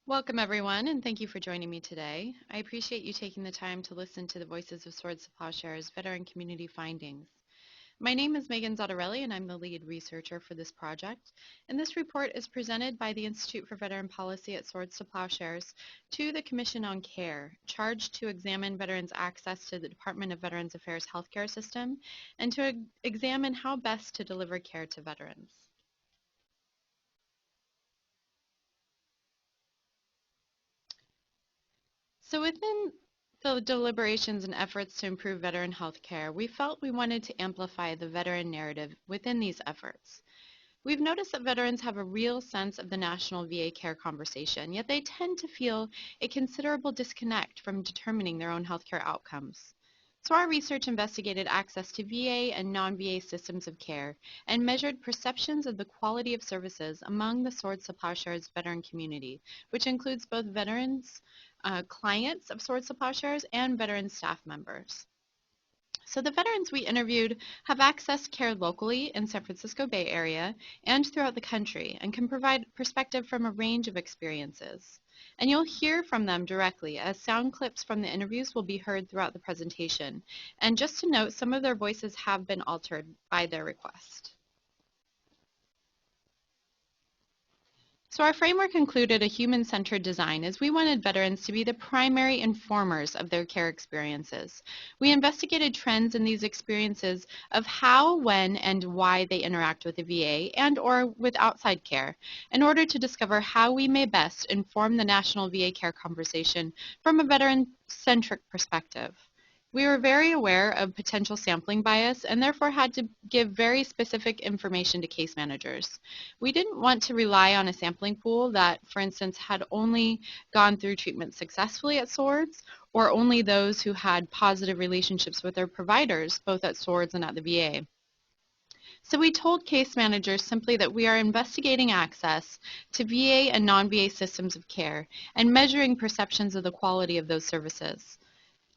Welcome everyone, and thank you for joining me today. I appreciate you taking the time to listen to the Voices of Swords to Plowshares Veteran Community Findings. My name is Megan Zottarelli, and I'm the lead researcher for this project. And this report is presented by the Institute for Veteran Policy at Swords to Plowshares to the Commission on Care, charged to examine veterans' access to the Department of Veterans Affairs healthcare system and to examine how best to deliver care to veterans. So within the deliberations and efforts to improve veteran health care, we felt we wanted to amplify the veteran narrative within these efforts. We've noticed that veterans have a real sense of the national VA care conversation, yet they tend to feel a considerable disconnect from determining their own healthcare outcomes. So our research investigated access to VA and non-VA systems of care and measured perceptions of the quality of services among the Swords to Plowshares veteran community, which includes both veterans, clients of Swords to Plowshares, and veteran staff members. So the veterans we interviewed have accessed care locally in San Francisco Bay Area and throughout the country and can provide perspective from a range of experiences. And you'll hear from them directly as sound clips from the interviews will be heard throughout the presentation. And just to note, some of their voices have been altered by their request. So our framework included a human-centered design as we wanted veterans to be the primary informers of their care experiences. We investigated trends in these experiences of how, when, and why they interact with the VA and or with outside care in order to discover how we may best inform the national VA care conversation from a veteran-centric perspective. We were very aware of potential sampling bias and therefore had to give very specific information to case managers. We didn't want to rely on a sampling pool that, for instance, had only gone through treatment successfully at Swords or only those who had positive relationships with their providers, both at Swords and at the VA. So we told case managers simply that we are investigating access to VA and non-VA systems of care and measuring perceptions of the quality of those services.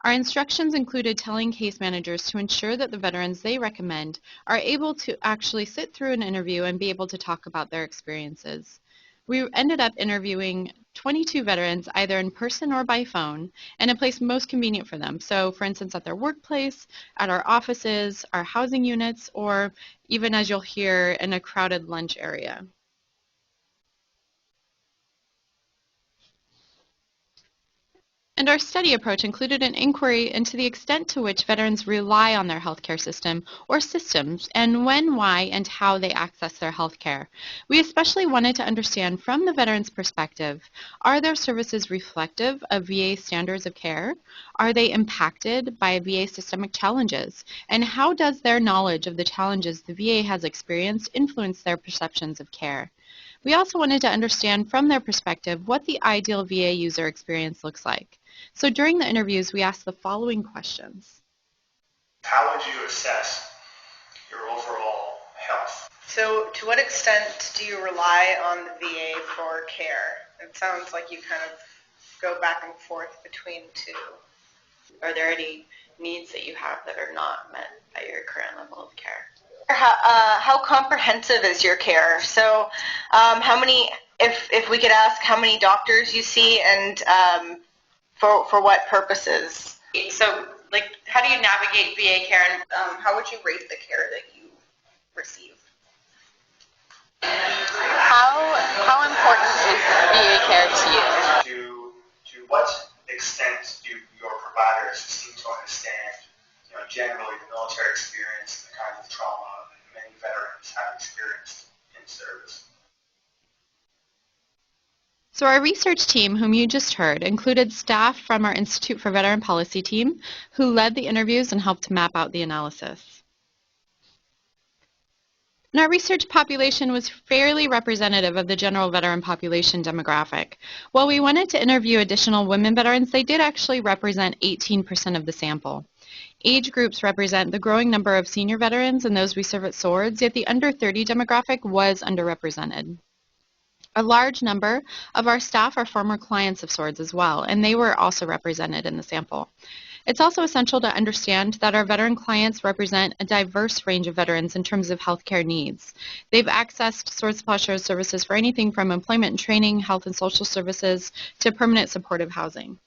Our instructions included telling case managers to ensure that the veterans they recommend are able to actually sit through an interview and be able to talk about their experiences. We ended up interviewing 22 veterans either in person or by phone in a place most convenient for them. So for instance, at their workplace, at our offices, our housing units, or even as you'll hear in a crowded lunch area. And our study approach included an inquiry into the extent to which veterans rely on their healthcare system or systems and when, why, and how they access their healthcare. We especially wanted to understand from the veteran's perspective, are their services reflective of VA standards of care? Are they impacted by VA systemic challenges? And how does their knowledge of the challenges the VA has experienced influence their perceptions of care? We also wanted to understand from their perspective what the ideal VA user experience looks like. So during the interviews, we asked the following questions. How would you assess your overall health? So to what extent do you rely on the VA for care? It sounds like you kind of go back and forth between two. Are there any needs that you have that are not met at your current level of care? How comprehensive is your care? So how many, if we could ask how many doctors you see and for what purposes? So, how do you navigate VA care, and how would you rate the care that you receive? How important is VA care to you? To what extent do your providers seem to understand, generally the military experience and the kinds of trauma many veterans have experienced in service? So our research team, whom you just heard, included staff from our Institute for Veteran Policy team who led the interviews and helped to map out the analysis. And our research population was fairly representative of the general veteran population demographic. While we wanted to interview additional women veterans, they did actually represent 18% of the sample. Age groups represent the growing number of senior veterans and those we serve at Swords, yet the under 30 demographic was underrepresented. A large number of our staff are former clients of Swords as well, and they were also represented in the sample. It's also essential to understand that our veteran clients represent a diverse range of veterans in terms of healthcare needs. They've accessed source of Plowshares services for anything from employment and training, health and social services, to permanent supportive housing.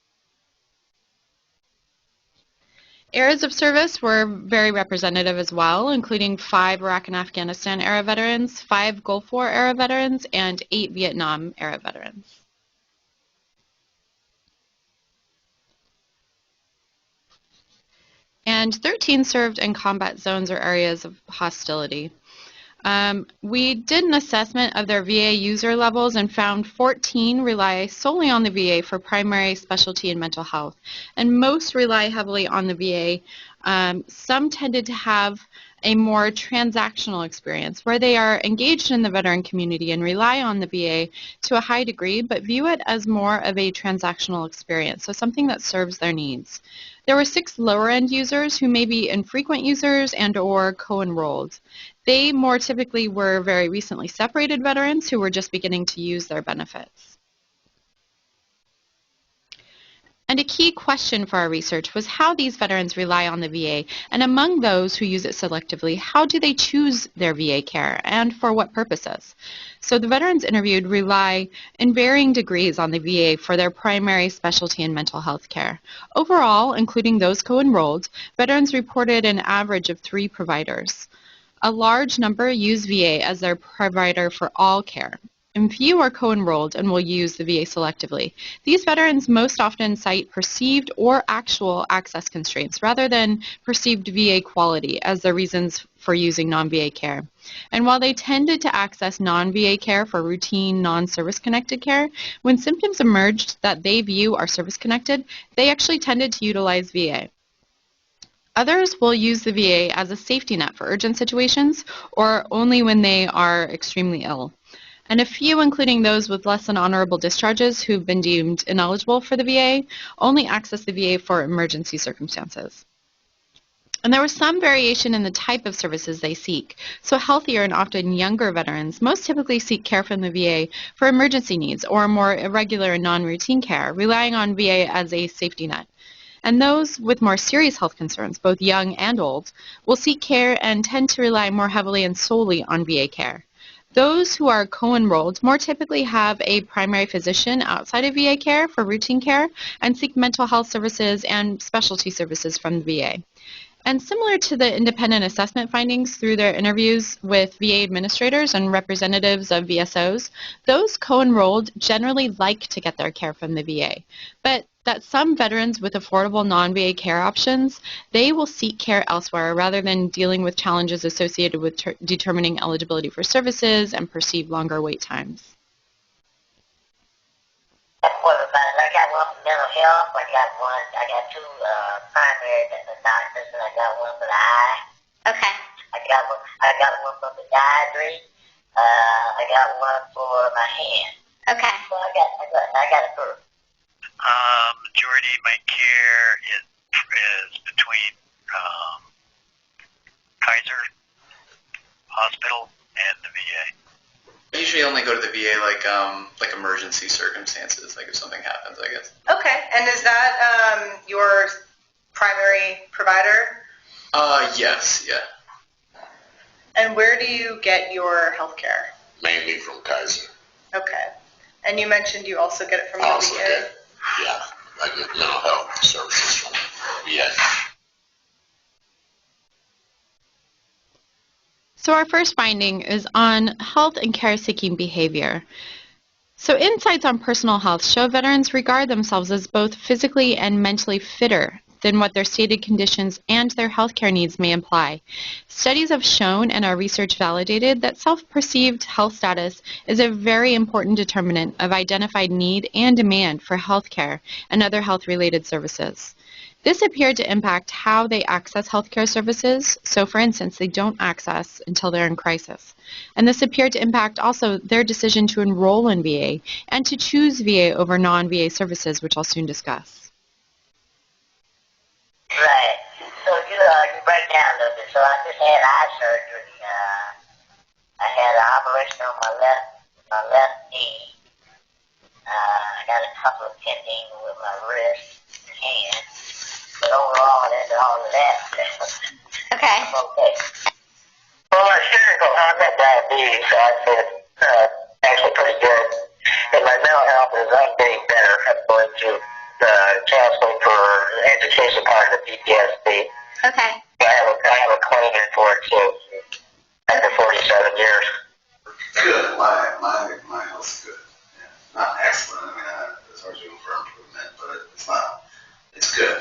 Eras of service were very representative as well, including 5 Iraq and Afghanistan era veterans, 5 Gulf War era veterans, and 8 Vietnam era veterans. And 13 served in combat zones or areas of hostility. We did an assessment of their VA user levels and found 14 rely solely on the VA for primary specialty and mental health, and most rely heavily on the VA. Some tended to have a more transactional experience where they are engaged in the veteran community and rely on the VA to a high degree, but view it as more of a transactional experience, so something that serves their needs. There were 6 lower-end users who may be infrequent users and or co-enrolled. They more typically were very recently separated veterans who were just beginning to use their benefits. And a key question for our research was how these veterans rely on the VA, and among those who use it selectively, how do they choose their VA care and for what purposes? So the veterans interviewed rely in varying degrees on the VA for their primary specialty in mental health care. Overall, including those co-enrolled, veterans reported an average of 3 providers. A large number use VA as their provider for all care, and few are co-enrolled and will use the VA selectively. These veterans most often cite perceived or actual access constraints rather than perceived VA quality as their reasons for using non-VA care. And while they tended to access non-VA care for routine, non-service connected care, when symptoms emerged that they view are service connected, they actually tended to utilize VA. Others will use the VA as a safety net for urgent situations or only when they are extremely ill. And a few, including those with less than honorable discharges who've been deemed ineligible for the VA, only access the VA for emergency circumstances. And there was some variation in the type of services they seek. So healthier and often younger veterans most typically seek care from the VA for emergency needs or more irregular and non-routine care, relying on VA as a safety net. And those with more serious health concerns, both young and old, will seek care and tend to rely more heavily and solely on VA care. Those who are co-enrolled more typically have a primary physician outside of VA care for routine care and seek mental health services and specialty services from the VA. And similar to the independent assessment findings through their interviews with VA administrators and representatives of VSOs, those co-enrolled generally like to get their care from the VA. But that some veterans with affordable non-VA care options, they will seek care elsewhere rather than dealing with challenges associated with determining eligibility for services and perceived longer wait times. I got one for mental health. I got 2 primary doctors, and I got one for the eye. Okay. I got one for podiatry. I got one for my hand. Okay. So I got a group. Majority of my care is between Kaiser Hospital and the VA. I usually only go to the VA like emergency circumstances, like if something happens, I guess. Okay. And is that your primary provider? Yes, yeah. And where do you get your health care? Mainly from Kaiser. Okay. And you mentioned you also get it from the I also VA? I get mental health services from VA. So our first finding is on health and care-seeking behavior. So insights on personal health show veterans regard themselves as both physically and mentally fitter than what their stated conditions and their healthcare needs may imply. Studies have shown and our research validated that self-perceived health status is a very important determinant of identified need and demand for healthcare and other health-related services. This appeared to impact how they access healthcare services. So for instance, they don't access until they're in crisis. And this appeared to impact also their decision to enroll in VA and to choose VA over non-VA services, which I'll soon discuss. Right. So you break down a little bit. So I just had eye surgery. I had an operation on my left knee. I got a couple of tendons with my wrist and hand. But overall, that's all of that. Okay. I'm okay. Well, my sugar, I've got diabetes, so I'd say it's actually pretty good. And my mental health is I'm getting better. I'm going through counseling for education part of the PTSD. Okay. I have a claim for it too, after 47 years. Good. My health's good. Yeah. Not excellent. I mean, there's always room for improvement, but it's not. It's good.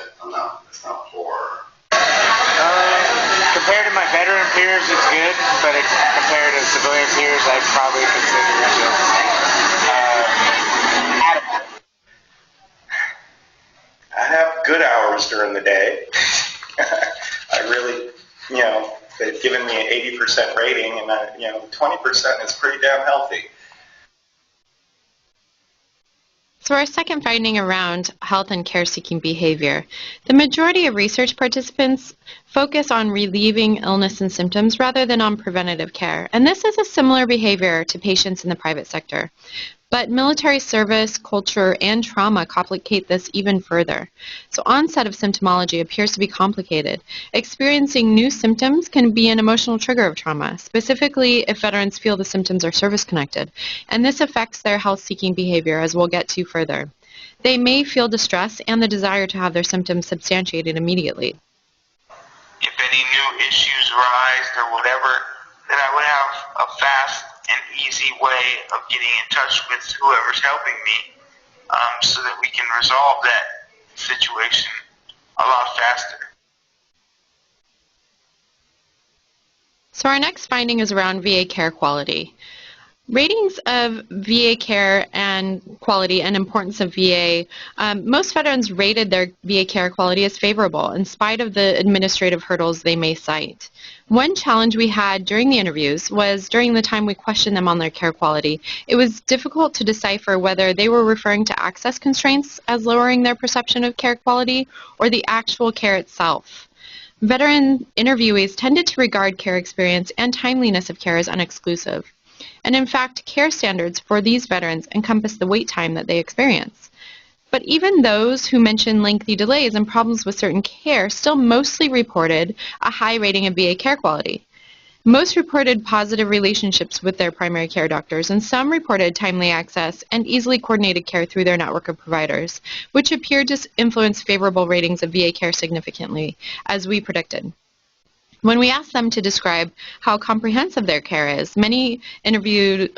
It's not poor. Compared to my veteran peers, it's good, but compared to civilian peers, I'd probably consider it adequate. I have good hours during the day. I really, they've given me an 80% rating, and 20% is pretty damn healthy. So our second finding around health and care-seeking behavior. The majority of research participants focus on relieving illness and symptoms rather than on preventative care. And this is a similar behavior to patients in the private sector. But military service, culture, and trauma complicate this even further. So onset of symptomology appears to be complicated. Experiencing new symptoms can be an emotional trigger of trauma, specifically if veterans feel the symptoms are service-connected. And this affects their health-seeking behavior, as we'll get to further. They may feel distress and the desire to have their symptoms substantiated immediately. If any new issues arise or whatever, then I would have a fast and easy way of getting in touch with whoever's helping me so that we can resolve that situation a lot faster. So our next finding is around VA care quality. Ratings of VA care and quality and importance of VA, most veterans rated their VA care quality as favorable in spite of the administrative hurdles they may cite. One challenge we had during the interviews was during the time we questioned them on their care quality, it was difficult to decipher whether they were referring to access constraints as lowering their perception of care quality or the actual care itself. Veteran interviewees tended to regard care experience and timeliness of care as unexclusive. And in fact, care standards for these veterans encompass the wait time that they experience. But even those who mentioned lengthy delays and problems with certain care still mostly reported a high rating of VA care quality. Most reported positive relationships with their primary care doctors, and some reported timely access and easily coordinated care through their network of providers, which appeared to influence favorable ratings of VA care significantly, as we predicted. When we asked them to describe how comprehensive their care is, many interviewed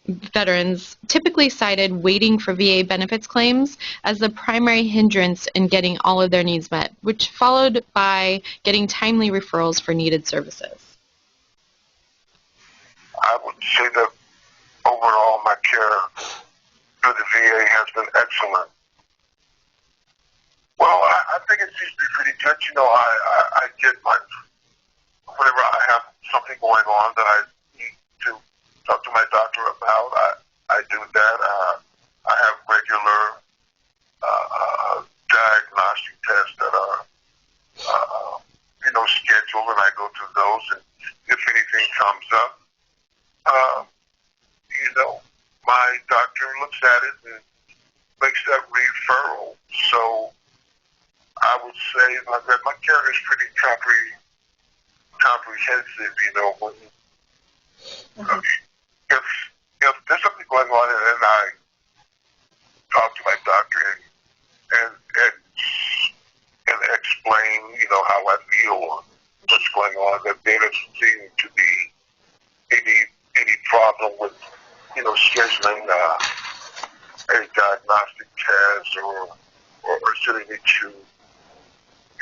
veterans typically cited waiting for VA benefits claims as the primary hindrance in getting all of their needs met, which followed by getting timely referrals for needed services. I would say that overall my care through the VA has been excellent. Well, I think it seems to be pretty good. I get whenever I have something going on that I need to talk to my doctor about, I do that. I have regular diagnostic tests that are, scheduled, and I go to those. And if anything comes up, my doctor looks at it and makes that referral. So I would say that my care is pretty comprehensive, when if there's something going on and I talk to my doctor and explain, how I feel, what's going on, that there doesn't seem to be any problem with, scheduling a diagnostic test or sending me to,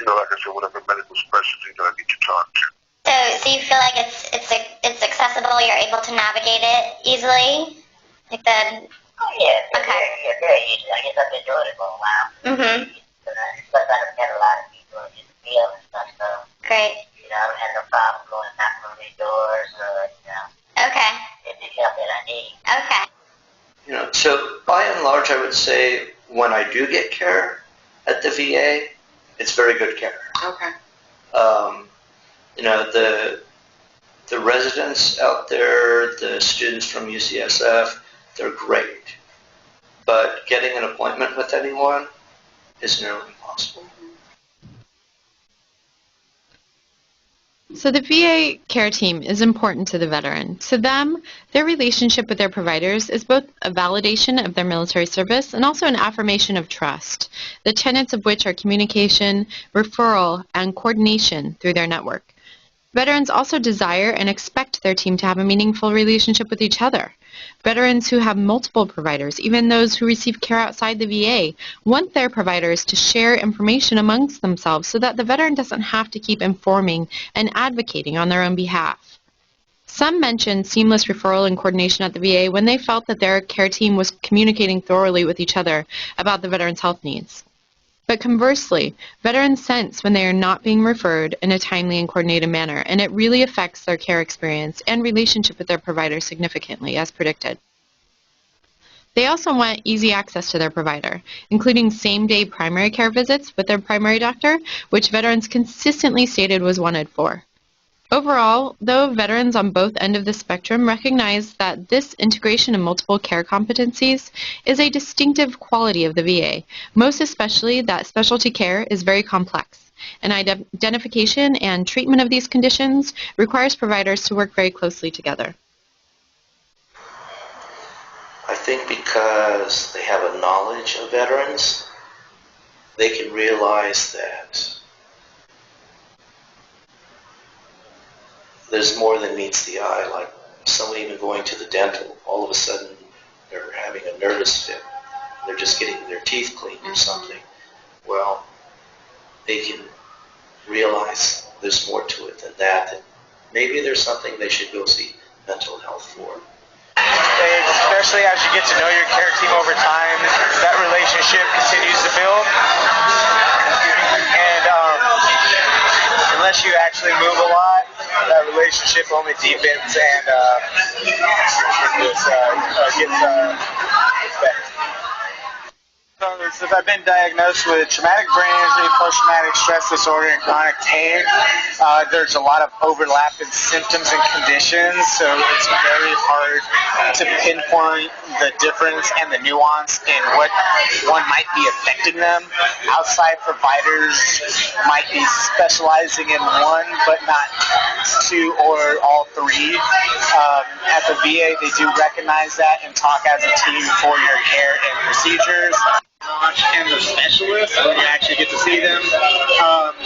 like I said, whatever medical specialty that I need to talk to. So you feel like it's accessible? You're able to navigate it easily, like the. Oh yeah. Okay. Yeah, very easy. I guess I've been doing it for a while. Mhm. Plus, I don't get a lot of people in the field and stuff, so. Great. I don't have no problem going knocking on their doors, Okay. Get the help that I need. Okay. So by and large, I would say when I do get care at the VA, it's very good care. Okay. The residents out there, the students from UCSF, they're great. But getting an appointment with anyone is nearly impossible. So the VA care team is important to the veteran. To them, their relationship with their providers is both a validation of their military service and also an affirmation of trust, the tenets of which are communication, referral, and coordination through their network. Veterans also desire and expect their team to have a meaningful relationship with each other. Veterans who have multiple providers, even those who receive care outside the VA, want their providers to share information amongst themselves so that the veteran doesn't have to keep informing and advocating on their own behalf. Some mentioned seamless referral and coordination at the VA when they felt that their care team was communicating thoroughly with each other about the veteran's health needs. But conversely, veterans sense when they are not being referred in a timely and coordinated manner, and it really affects their care experience and relationship with their provider significantly, as predicted. They also want easy access to their provider, including same-day primary care visits with their primary doctor, which veterans consistently stated was wanted for. Overall, though, veterans on both ends of the spectrum recognize that this integration of multiple care competencies is a distinctive quality of the VA, most especially that specialty care is very complex, and identification and treatment of these conditions requires providers to work very closely together. I think because they have a knowledge of veterans, they can realize that there's more than meets the eye, like someone even going to the dental, all of a sudden they're having a nervous fit. They're just getting their teeth cleaned or something. Well, they can realize there's more to it than that maybe there's something they should go see mental health for. Especially as you get to know your care team over time, that relationship continues to build. And unless you actually move a lot, that relationship only deepens and gets better. So I've been diagnosed with traumatic brain injury, post-traumatic stress disorder, and chronic pain. There's a lot of overlap in symptoms and conditions, so it's very hard to pinpoint the difference and the nuance in what one might be affecting them. Outside providers might be specializing in one, but not two or all three. At the VA, they do recognize that and talk as a team for your care and procedures. And the specialists, when you actually get to see them,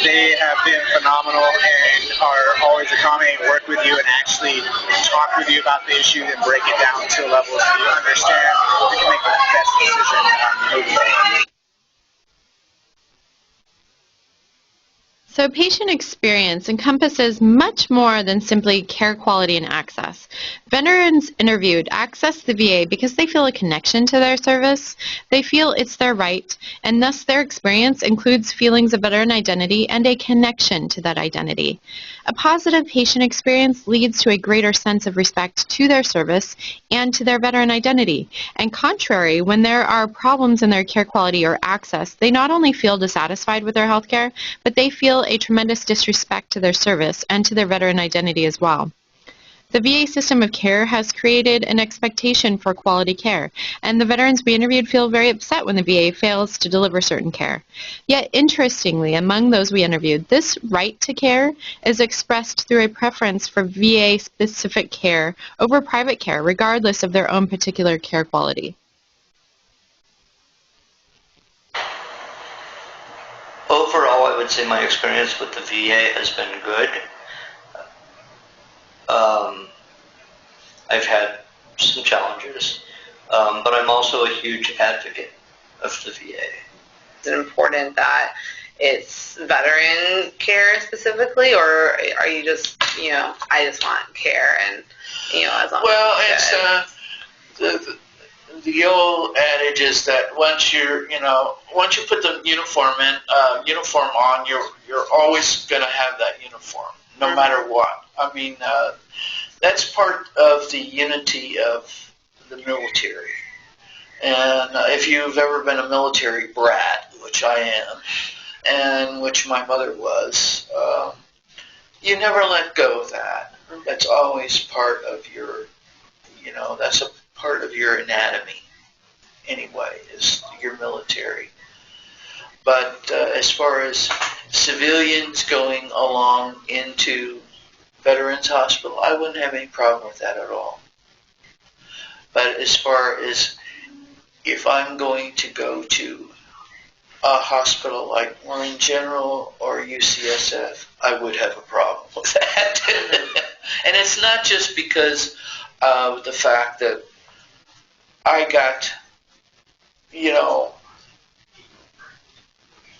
they have been phenomenal and are always accommodating, work with you, and actually talk with you about the issue and break it down to a level so you understand and can make the best decision moving forward. So patient experience encompasses much more than simply care quality and access. Veterans interviewed access the VA because they feel a connection to their service, they feel it's their right, and thus their experience includes feelings of veteran identity and a connection to that identity. A positive patient experience leads to a greater sense of respect to their service and to their veteran identity. And contrary, when there are problems in their care quality or access, they not only feel dissatisfied with their health care, but they feel a tremendous disrespect to their service and to their veteran identity as well. The VA system of care has created an expectation for quality care, and the veterans we interviewed feel very upset when the VA fails to deliver certain care. Yet, interestingly, among those we interviewed, this right to care is expressed through a preference for VA-specific care over private care, regardless of their own particular care quality. Overall, I would say my experience with the VA has been good. I've had some challenges, but I'm also a huge advocate of the VA. Is it important that it's veteran care specifically, or are you just, I just want care and, as long as it's the old adage is that once you put the uniform on, you're always going to have that uniform, no matter what. I mean, that's part of the unity of the military. And if you've ever been a military brat, which I am, and which my mother was, you never let go of that. That's always part of your, that's a part of your anatomy anyway, is your military. But as far as civilians going along into Veterans Hospital, I wouldn't have any problem with that at all. But as far as if I'm going to go to a hospital like Warren General or UCSF, I would have a problem with that. And it's not just because of the fact that I got,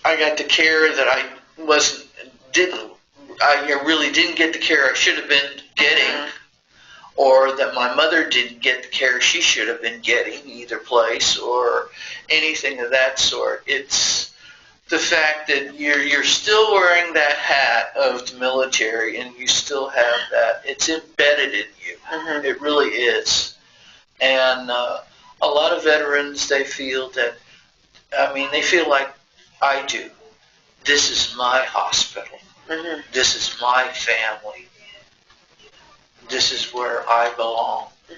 I got the care that I really didn't get the care I should have been getting, or that my mother didn't get the care she should have been getting either place, or anything of that sort. It's the fact that you're still wearing that hat of the military, and you still have that. It's embedded in you. It really is. And a lot of veterans, they feel that, they feel like I do. This is my hospital. This is my family. This is where I belong. I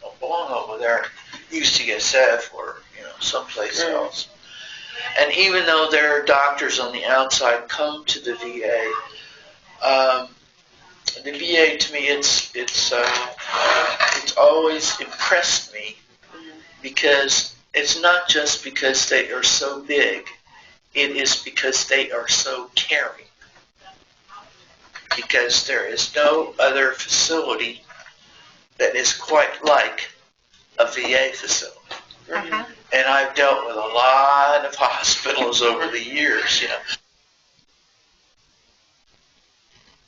don't belong over there at UCSF or someplace else. And even though there are doctors on the outside come to the VA, the VA to me it's always impressed me, because it's not just because they are so big. It is because they are so caring. Because there is no other facility that is quite like a VA facility. And I've dealt with a lot of hospitals over the years,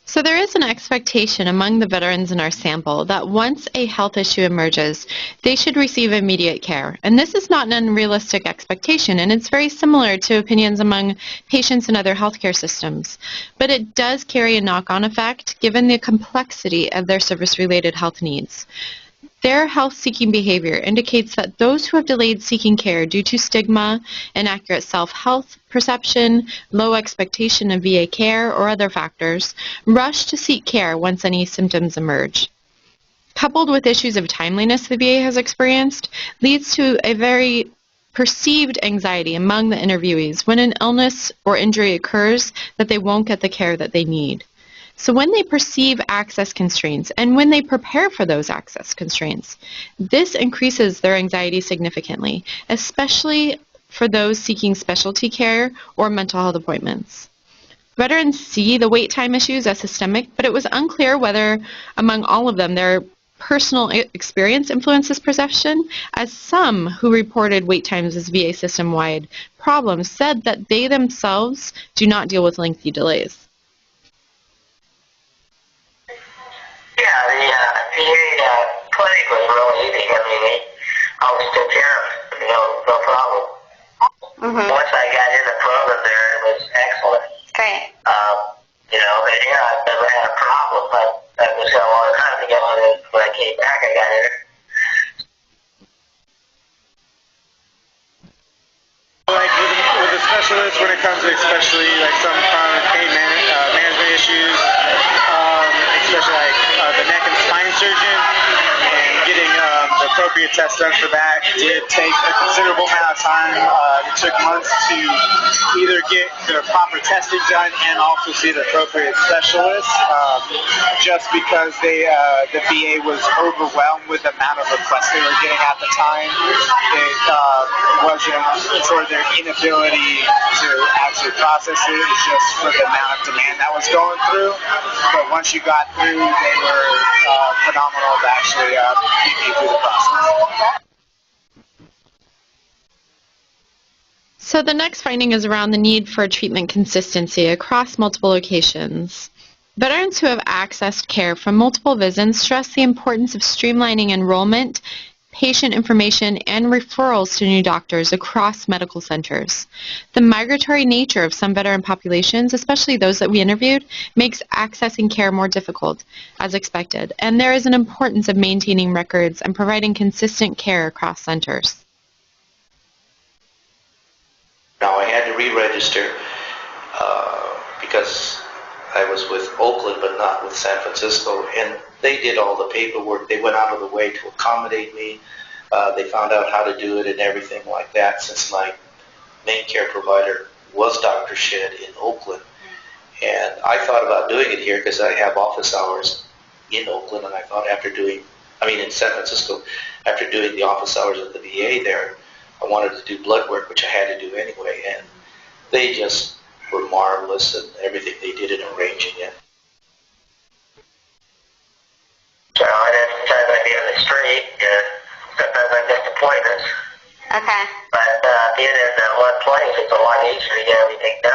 So there is an expectation among the veterans in our sample that once a health issue emerges, they should receive immediate care. And this is not an unrealistic expectation, and it's very similar to opinions among patients in other healthcare systems. But it does carry a knock-on effect given the complexity of their service-related health needs. Their health-seeking behavior indicates that those who have delayed seeking care due to stigma, inaccurate self-health perception, low expectation of VA care, or other factors, rush to seek care once any symptoms emerge. Coupled with issues of timeliness the VA has experienced, leads to a very perceived anxiety among the interviewees when an illness or injury occurs that they won't get the care that they need. So when they perceive access constraints and when they prepare for those access constraints, this increases their anxiety significantly, especially for those seeking specialty care or mental health appointments. Veterans see the wait time issues as systemic, but it was unclear whether among all of them their personal experience influences perception, as some who reported wait times as VA system-wide problems said that they themselves do not deal with lengthy delays. Yeah, the VA clinic was really easy. I always took care of it, no problem. Once I got in the program there, it was excellent. Great. And here I've never had a problem, but that was a long time to get on it. When I came back, I got in it. Like with the specialists, when it comes to especially like some chronic pain management issues, especially like the neck and spine surgeon, and getting the appropriate tests done for that did take a considerable amount of time. It took months to either get the proper testing done and also see the appropriate specialist, just because the VA was overwhelmed with the amount of requests they were getting at the time. It wasn't for their inability to actually process it, it's just for the amount of demand that was going through. But once you got through, they were phenomenal to actually get you through the process. So the next finding is around the need for treatment consistency across multiple locations. Veterans who have accessed care from multiple visits stress the importance of streamlining enrollment, patient information, and referrals to new doctors across medical centers. The migratory nature of some veteran populations, especially those that we interviewed, makes accessing care more difficult, as expected, and there is an importance of maintaining records and providing consistent care across centers. Now I had to re-register because I was with Oakland but not with San Francisco, and they did all the paperwork. They went out of the way to accommodate me. They found out how to do it and everything like that, since my main care provider was Dr. Shedd in Oakland. And I thought about doing it here because I have office hours in Oakland, and I thought in San Francisco, after doing the office hours at the VA there, I wanted to do blood work, which I had to do anyway, and they just were marvelous and everything they did in arranging it. So I didn't sometimes I be on the street, sometimes I miss appointments. Okay. But being in one place, it's a lot easier to get everything done.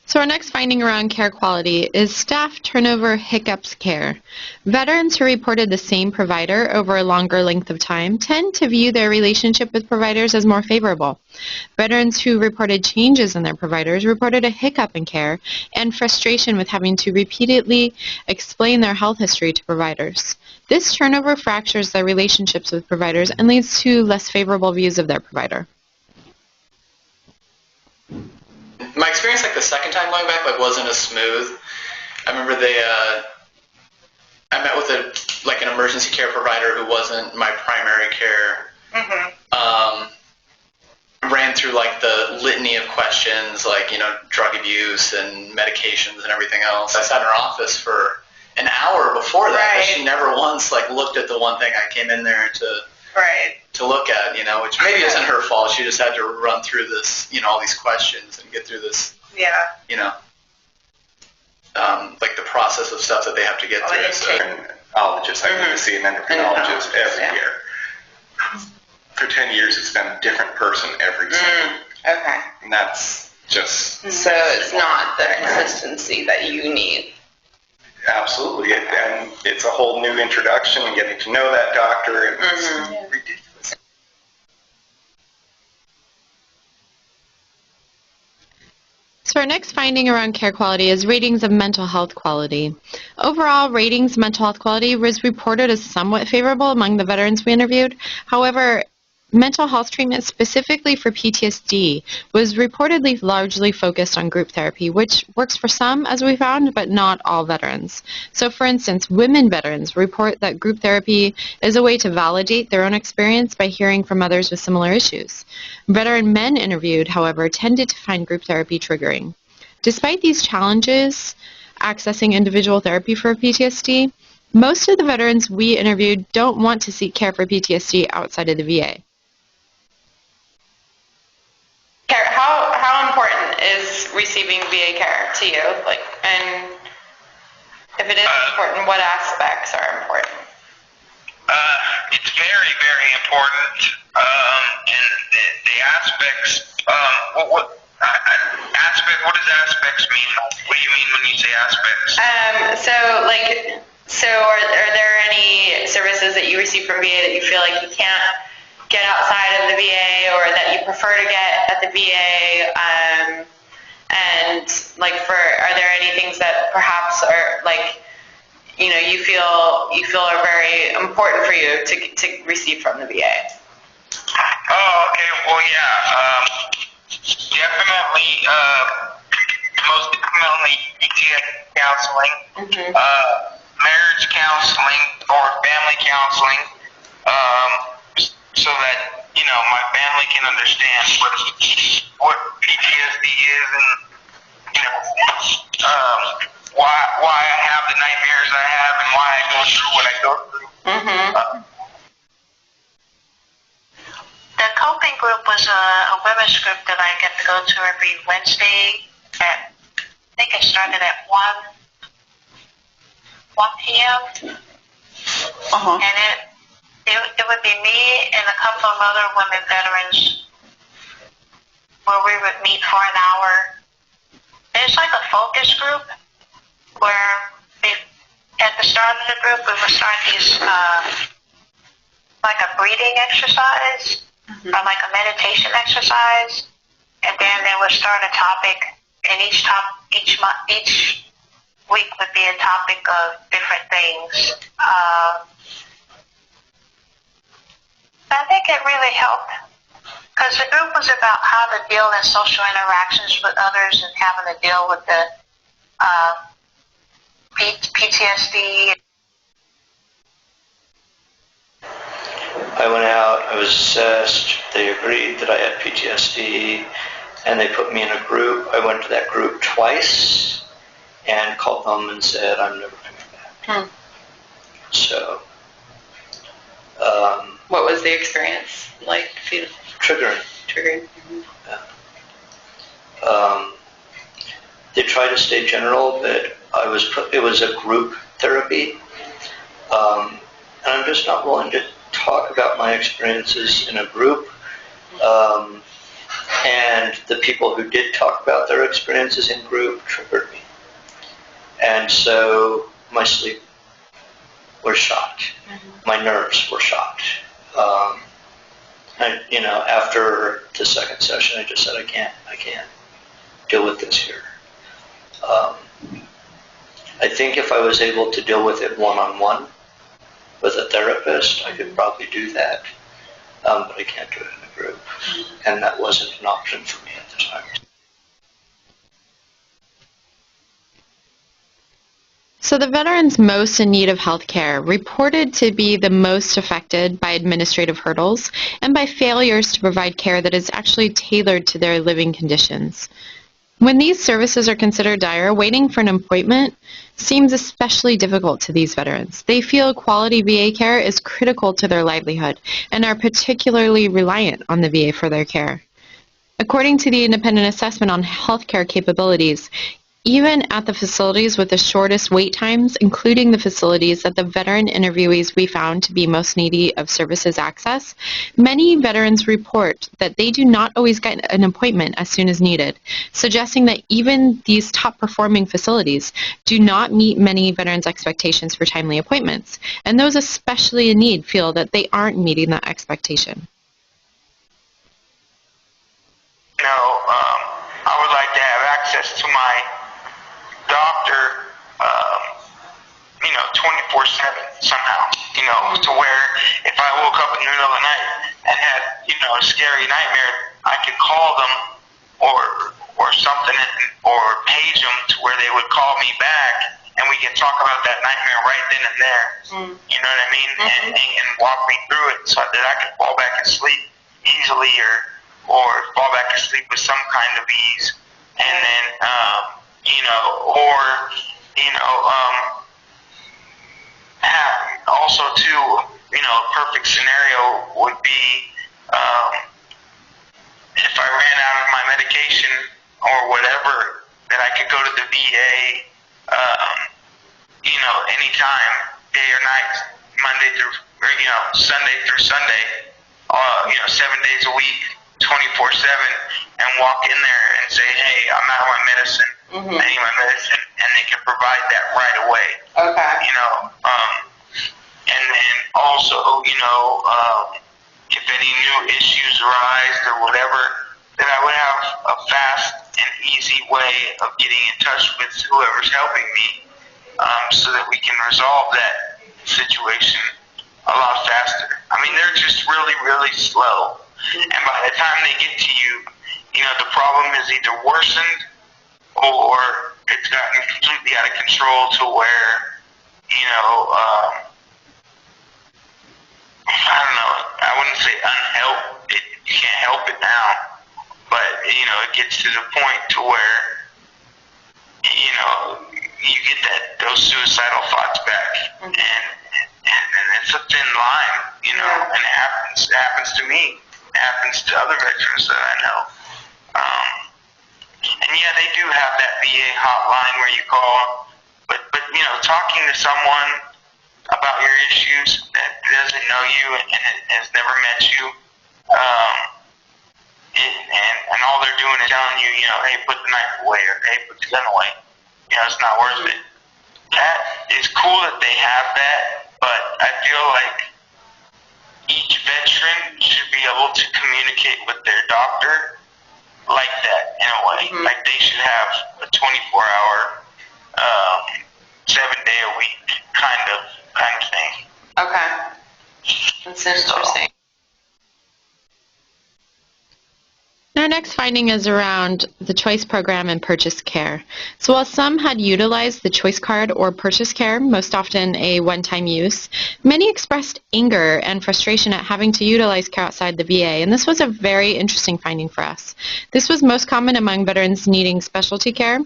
So our next finding around care quality is staff turnover hiccups care. Veterans who reported the same provider over a longer length of time tend to view their relationship with providers as more favorable. Veterans who reported changes in their providers reported a hiccup in care and frustration with having to repeatedly explain their health history to providers. This turnover fractures their relationships with providers and leads to less favorable views of their provider. My experience, the second time going back, wasn't as smooth. I remember I met with an emergency care provider who wasn't my primary care. Ran through the litany of questions, drug abuse and medications and everything else. I sat in her office for an hour before that, but she never once looked at the one thing I came in there to look at, which maybe isn't her fault. She just had to run through this, all these questions and get through this, the process of stuff that they have to get through. So, endocrinologist, I need to see an endocrinologist every year. For 10 years, it's been a different person every single year. Okay. And that's just... So it's not the consistency that you need. Absolutely. And it's a whole new introduction and getting to know that doctor, and it's ridiculous. So our next finding around care quality is ratings of mental health quality. Overall, ratings of mental health quality was reported as somewhat favorable among the veterans we interviewed. However, mental health treatment specifically for PTSD was reportedly largely focused on group therapy, which works for some, as we found, but not all veterans. So, for instance, women veterans report that group therapy is a way to validate their own experience by hearing from others with similar issues. Veteran men interviewed, however, tended to find group therapy triggering. Despite these challenges accessing individual therapy for PTSD, most of the veterans we interviewed don't want to seek care for PTSD outside of the VA. How important is receiving VA care to you? And if it is important, what aspects are important? It's very, very important. And the aspects, what does aspects mean? What do you mean when you say aspects? So are there any services that you receive from VA that you feel like you can't get outside of the VA, or that you prefer to get at the VA? Are there any things that perhaps are you feel are very important for you to receive from the VA? Oh, okay. Well, yeah. Definitely. Most definitely, PTSD counseling, marriage counseling, or family counseling. So that, my family can understand what PTSD is, and, why I have the nightmares I have, and why I go through what I go through. The coping group was a women's group that I get to go to every Wednesday I think it started at 1 p.m. And it would be me and a couple of other women veterans where we would meet for an hour. And it's like a focus group where at the start of the group we would start these like a breathing exercise or like a meditation exercise, and then they would start a topic, and each week would be a topic of different things. I think it really helped because the group was about how to deal in social interactions with others and having to deal with the PTSD. I went out, I was assessed, they agreed that I had PTSD, and they put me in a group. I went to that group twice and called them and said, I'm never coming back. So. What was the experience like? Triggering. Yeah. They tried to stay general, but it was a group therapy. And I'm just not willing to talk about my experiences in a group. And the people who did talk about their experiences in group triggered me. And so my sleep was shot. My nerves were shot. After the second session, I just said, I can't deal with this here. I think if I was able to deal with it one-on-one with a therapist, I could probably do that. But I can't do it in a group. And that wasn't an option for me at the time. So the veterans most in need of health care reported to be the most affected by administrative hurdles and by failures to provide care that is actually tailored to their living conditions. When these services are considered dire, waiting for an appointment seems especially difficult to these veterans. They feel quality VA care is critical to their livelihood and are particularly reliant on the VA for their care. According to the Independent Assessment on Healthcare Capabilities, even at the facilities with the shortest wait times, including the facilities that the veteran interviewees we found to be most needy of services access, many veterans report that they do not always get an appointment as soon as needed, suggesting that even these top-performing facilities do not meet many veterans' expectations for timely appointments, and those especially in need feel that they aren't meeting that expectation. I would like to have access to my doctor, 24/7 somehow, to where if I woke up in the middle of the night and had, a scary nightmare, I could call them or something or page them to where they would call me back and we can talk about that nightmare right then and there. You know what I mean? And walk me through it so that I could fall back and sleep easily or fall back and sleep with some kind of ease. And then, also too, a perfect scenario would be if I ran out of my medication or whatever, that I could go to the VA, anytime, day or night, Monday through, Sunday through Sunday, 7 days a week, 24/7, and walk in there and say, hey, I'm out of my medicine, I need my medicine, and they can provide that right away. Okay. And then also, if any new issues arise or whatever, that I would have a fast and easy way of getting in touch with whoever's helping me, so that we can resolve that situation a lot faster. I mean, they're just really, really slow. And by the time they get to you, the problem is either worsened or it's gotten completely out of control to where, I don't know, I wouldn't say unhelped. You can't help it now. But, it gets to the point to where, you get those suicidal thoughts back. And it's a thin line, and it happens to me. It happens to other veterans that I know. And yeah, they do have that VA hotline where you call, but talking to someone about your issues that doesn't know you and has never met you, and all they're doing is telling you, hey, put the knife away, or hey, put the gun away. It's not worth it. That is cool that they have that, but I feel like each veteran should be able to communicate with their doctor like that in a way. Like they should have a 24-hour, 7-day-a-week kind of thing. Okay. That's interesting. Now, next finding is around the choice program and purchase care. So while some had utilized the choice card or purchase care, most often a one-time use, many expressed anger and frustration at having to utilize care outside the VA, and this was a very interesting finding for us. This was most common among veterans needing specialty care.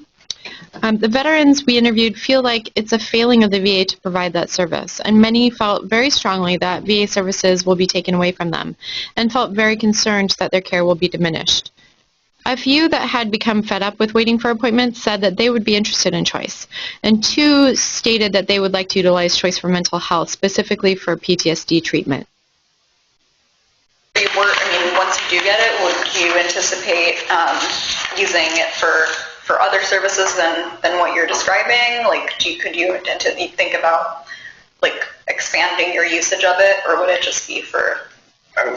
The veterans we interviewed feel like it's a failing of the VA to provide that service, and many felt very strongly that VA services will be taken away from them, and felt very concerned that their care will be diminished. A few that had become fed up with waiting for appointments said that they would be interested in choice, and 2 stated that they would like to utilize choice for mental health, specifically for PTSD treatment. Once you do get it, would you anticipate using it for other services than what you're describing? Could you think about expanding your usage of it, or would it just be for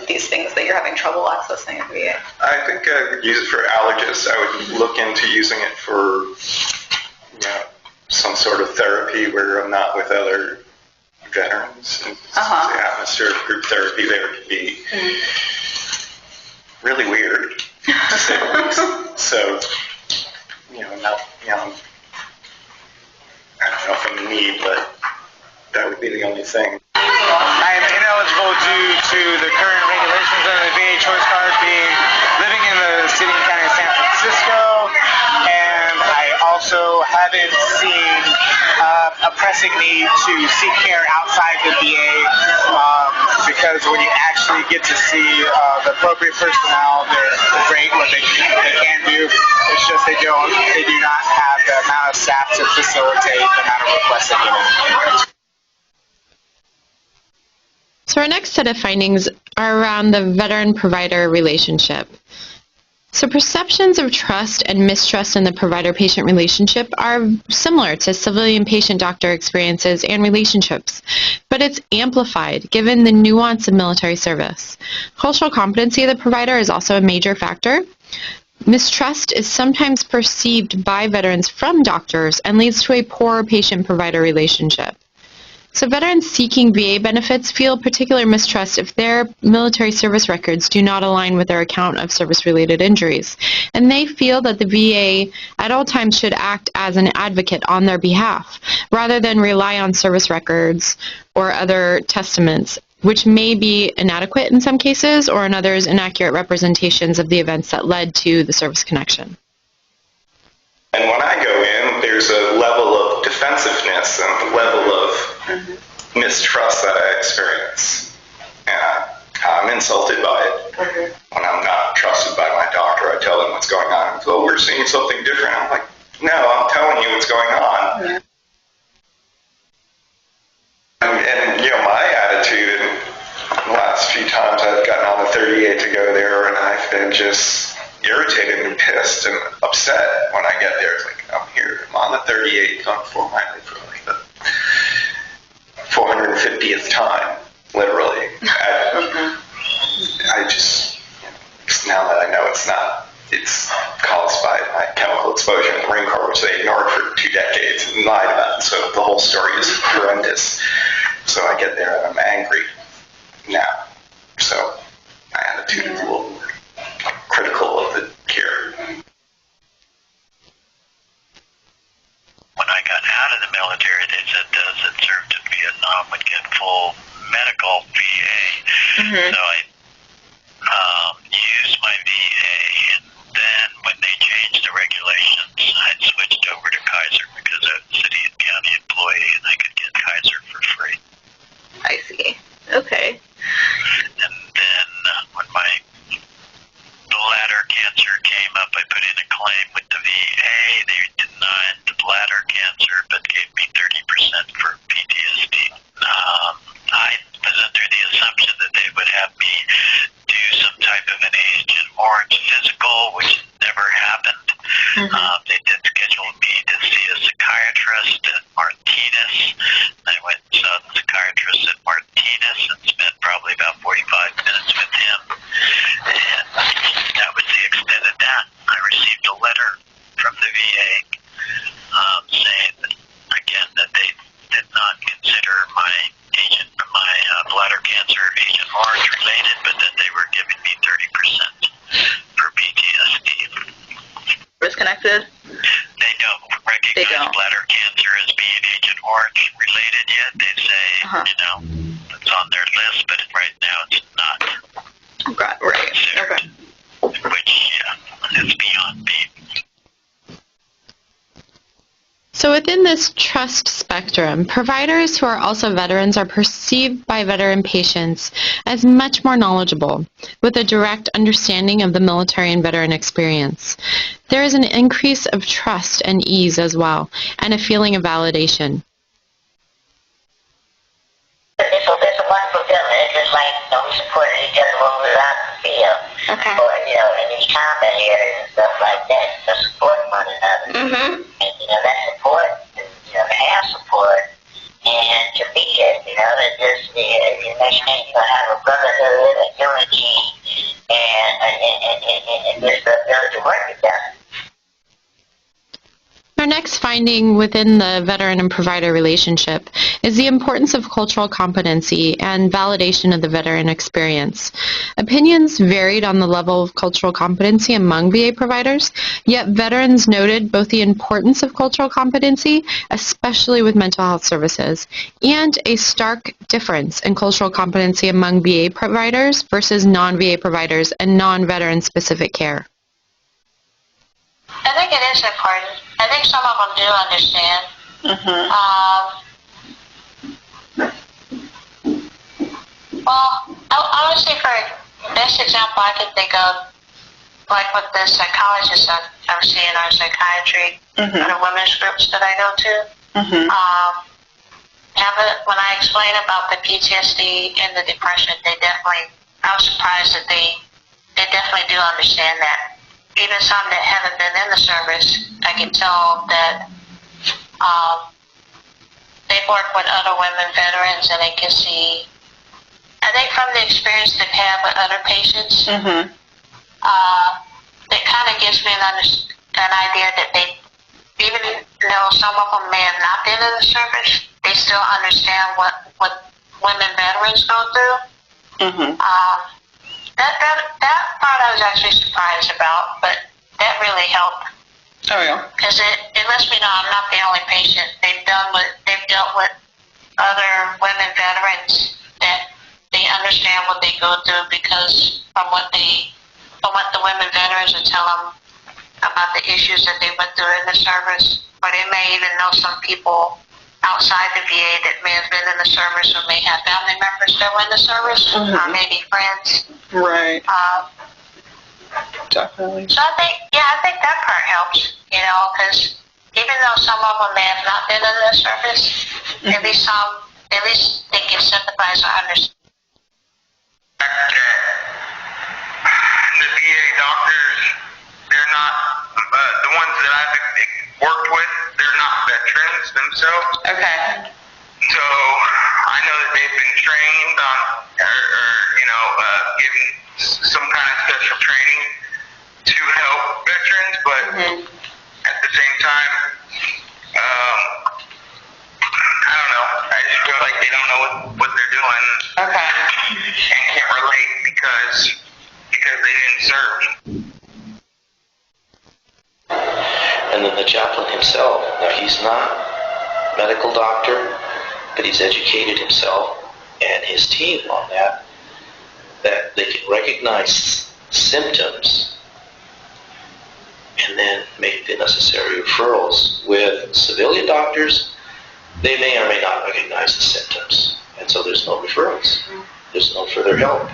these things that you're having trouble accessing at VA? I think I would use it for allergists. I would look into using it for some sort of therapy where I'm not with other veterans. And the atmosphere of group therapy there could be really weird, to say the least. So, I don't know if I'm in need, but that would be the only thing. I am ineligible due to the current regulations under the VA choice card, living in the city and county of San Francisco, and I also haven't seen a pressing need to seek care outside the VA, because when you actually get to see the appropriate personnel, they're great what they can do. It's just they do not have the amount of staff to facilitate the amount of requests that you need. So our next set of findings are around the veteran-provider relationship. So perceptions of trust and mistrust in the provider-patient relationship are similar to civilian patient-doctor experiences and relationships, but it's amplified given the nuance of military service. Cultural competency of the provider is also a major factor. Mistrust is sometimes perceived by veterans from doctors and leads to a poor patient-provider relationship. So veterans seeking VA benefits feel particular mistrust if their military service records do not align with their account of service-related injuries. And they feel that the VA at all times should act as an advocate on their behalf, rather than rely on service records or other testaments, which may be inadequate in some cases, or in others, inaccurate representations of the events that led to the service connection. And when I go in, there's a level of defensiveness and a level of mistrust that I experience. And I'm insulted by it. When I'm not trusted by my doctor, I tell them what's going on. So we're seeing something different. I'm like, no, I'm telling you what's going on. And my attitude in the last few times I've gotten on the 38 to go there, and I've been just irritated and pissed and upset when I get there. It's like, I'm here, I'm on the 38, going for my life for like the 450th time, literally. I just, now that I know it's caused by my chemical exposure in the Marine Corps, which they ignored for 2 decades and lied about, so the whole story is horrendous. So I get there and I'm angry now. So my attitude is a little critical of the care. When I got out of the military, they said those that served in Vietnam would get full medical VA. So I used my VA, and then when they changed the regulations, I switched over to Kaiser because I was a city and county employee, and I could get Kaiser for free. I see. Okay. And then when my bladder cancer came up, I put in a claim with the VA. They denied the bladder cancer, but gave me 30% for PTSD. I was under the assumption that they would have me do some type of an Agent Orange physical, which never happened. They did schedule me to see a psychiatrist at Martinez. I went and saw the psychiatrist at Martinez and spent probably about 45 minutes with him. And that was the extent of that. I received a letter from the VA saying, again, that they did not consider my bladder cancer Agent Orange related, but that they were giving me 30% for PTSD. within this trust spectrum, providers who are also veterans are perceived by veteran patients as much more knowledgeable, with a direct understanding of the military and veteran experience. There is an increase of trust and ease as well, and a feeling of validation. It's a wonderful feeling. It's just like, we supported each other when we were out in the field. Okay. Or, in these combat areas and stuff like that. To support one another. Mm-hmm. And, that support, to have support, and to be it, that just, it makes me have a brotherhood, a unity, and just the ability to work together. Our next finding within the veteran and provider relationship is the importance of cultural competency and validation of the veteran experience. Opinions varied on the level of cultural competency among VA providers, yet veterans noted both the importance of cultural competency, especially with mental health services, and a stark difference in cultural competency among VA providers versus non-VA providers and non-veteran specific care. I think it is important. I think some of them do understand. Mm-hmm. Well, I would say for the best example I can think of, like with the psychologists I'm seeing on psychiatry, Mm-hmm. or the women's groups that I go to, Mm-hmm. when I explain about the PTSD and the depression, I was surprised that they definitely do understand that. Even some that haven't been in the service, I can tell that they've worked with other women veterans, and they can see, I think from the experience they've had with other patients, Mm-hmm. It kind of gives me an idea that they, even though some of them may have not been in the service, they still understand what women veterans go through. Mm-hmm. That part I was actually surprised about, but that really helped. Oh, yeah. Because it lets me know I'm not the only patient. They've dealt with other women veterans that they understand what they go through, because from what the women veterans will tell them about the issues that they went through in the service, or they may even know some people outside the VA that may have been in the service, or may have family members that were in the service, Mm-hmm. or maybe friends. Right. Definitely. So I think that part helps, because even though some of them may have not been in the service, Mm-hmm. at least they can sympathize or understand. The VA doctors, they're not, the ones that I've worked with, they're not veterans themselves. Okay. So I know that they've been trained on, given some kind of special training to help veterans, but Mm-hmm. at the same time, I don't know. I just feel like they don't know what they're doing. Okay. And can't relate because they didn't serve. And then the chaplain himself, now he's not a medical doctor, but he's educated himself and his team on that they can recognize symptoms and then make the necessary referrals. With civilian doctors, they may or may not recognize the symptoms, and so there's no referrals. There's no further help.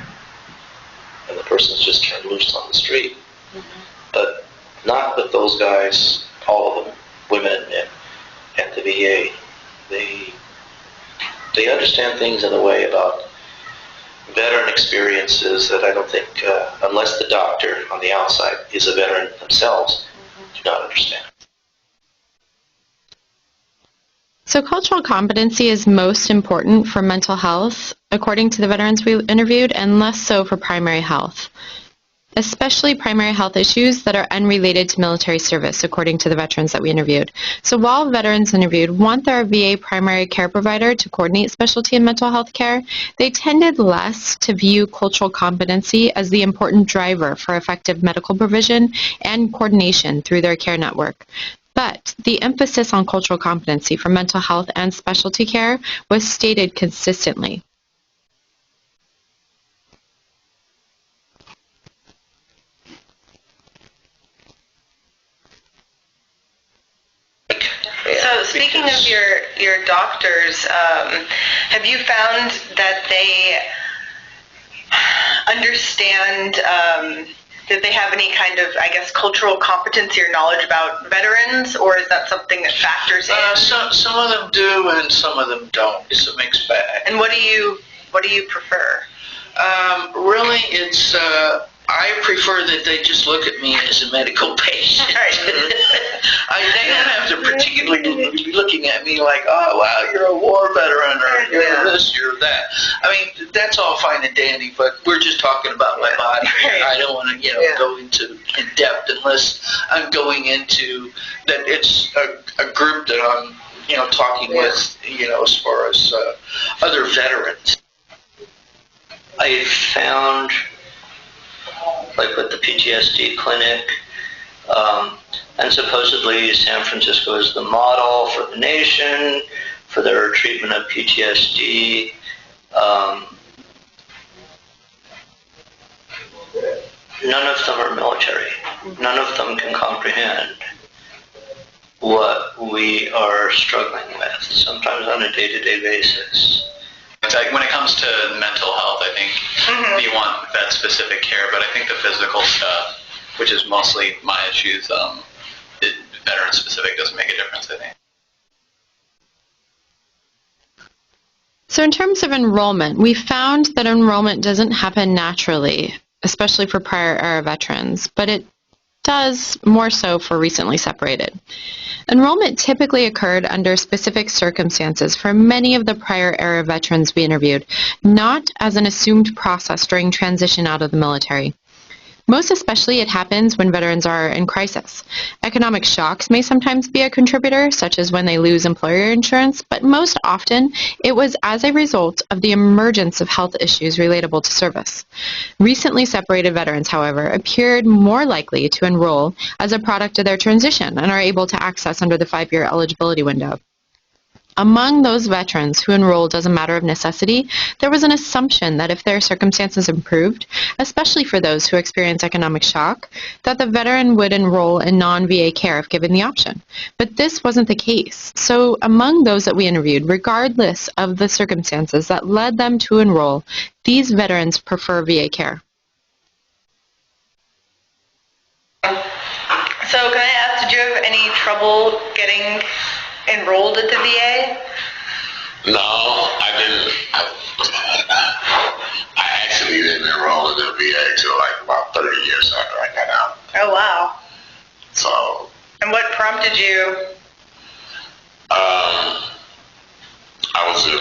And the person's just turned loose on the street. Mm-hmm. But not with those guys, all of them, women and men, at the VA. They understand things in a way about veteran experiences that I don't think, unless the doctor on the outside is a veteran themselves, do not understand. So cultural competency is most important for mental health, according to the veterans we interviewed, and less so for primary health, especially primary health issues that are unrelated to military service, according to the veterans that we interviewed. So while veterans interviewed want their VA primary care provider to coordinate specialty in mental health care, they tended less to view cultural competency as the important driver for effective medical provision and coordination through their care network. But the emphasis on cultural competency for mental health and specialty care was stated consistently. So Speaking of your doctors, have you found that they understand, that they have any kind of, I guess, cultural competency or knowledge about veterans, or is that something that factors in? Some of them do, and some of them don't. It's a mixed bag. And what do you prefer? Really, it's I prefer that they just look at me as a medical patient. They don't have to particularly be looking at me like, oh, wow, you're a war veteran, or you're this, you're that. I mean, that's all fine and dandy, but we're just talking about my body. I don't want to, go into in depth unless I'm going into that it's a group that I'm, talking with, as far as other veterans. I found, like with the PTSD clinic, and supposedly San Francisco is the model for the nation for their treatment of PTSD. None of them are military. None of them can comprehend what we are struggling with, sometimes on a day-to-day basis. It's like when it comes to mental health, I think you want that specific care, but I think the physical stuff, which is mostly my issues, veteran specific doesn't make a difference, I think. So in terms of enrollment, we found that enrollment doesn't happen naturally, especially for prior era veterans, but it does more so for recently separated. Enrollment typically occurred under specific circumstances for many of the prior era veterans we interviewed, not as an assumed process during transition out of the military. Most especially, it happens when veterans are in crisis. Economic shocks may sometimes be a contributor, such as when they lose employer insurance, but most often it was as a result of the emergence of health issues relatable to service. Recently separated veterans, however, appeared more likely to enroll as a product of their transition and are able to access under the 5-year eligibility window. Among those veterans who enrolled as a matter of necessity, there was an assumption that if their circumstances improved, especially for those who experience economic shock, that the veteran would enroll in non-VA care if given the option. But this wasn't the case. So among those that we interviewed, regardless of the circumstances that led them to enroll, these veterans prefer VA care. So can I ask, did you have any trouble getting enrolled at the VA? No, I didn't. I actually didn't enroll in the VA till like about 30 years after I got out. Oh, wow. So. And what prompted you? I was in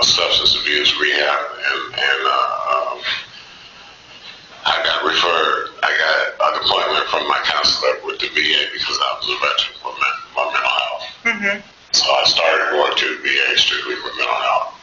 substance abuse rehab, and I got referred. I got an appointment from my counselor with the VA because I was a veteran for my mental health. Mm-hmm. So I started going to the VA strictly for mental health.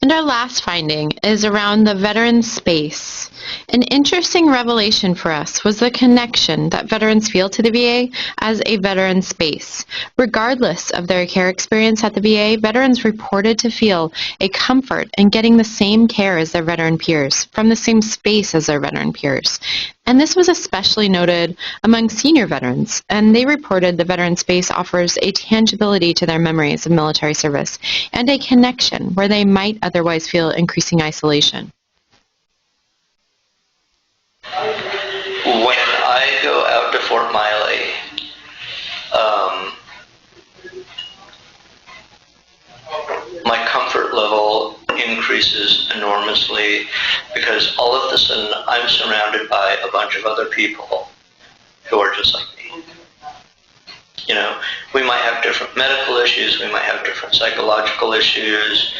And our last finding is around the veteran space. An interesting revelation for us was the connection that veterans feel to the VA as a veteran space. Regardless of their care experience at the VA, veterans reported to feel a comfort in getting the same care as their veteran peers, from the same space as their veteran peers. And this was especially noted among senior veterans, and they reported the veteran space offers a tangibility to their memories of military service and a connection where they might otherwise feel increasing isolation. When I go out to Fort Miley, my comfort level increases enormously because all of a sudden I'm surrounded by a bunch of other people who are just like me. You know, we might have different medical issues, we might have different psychological issues,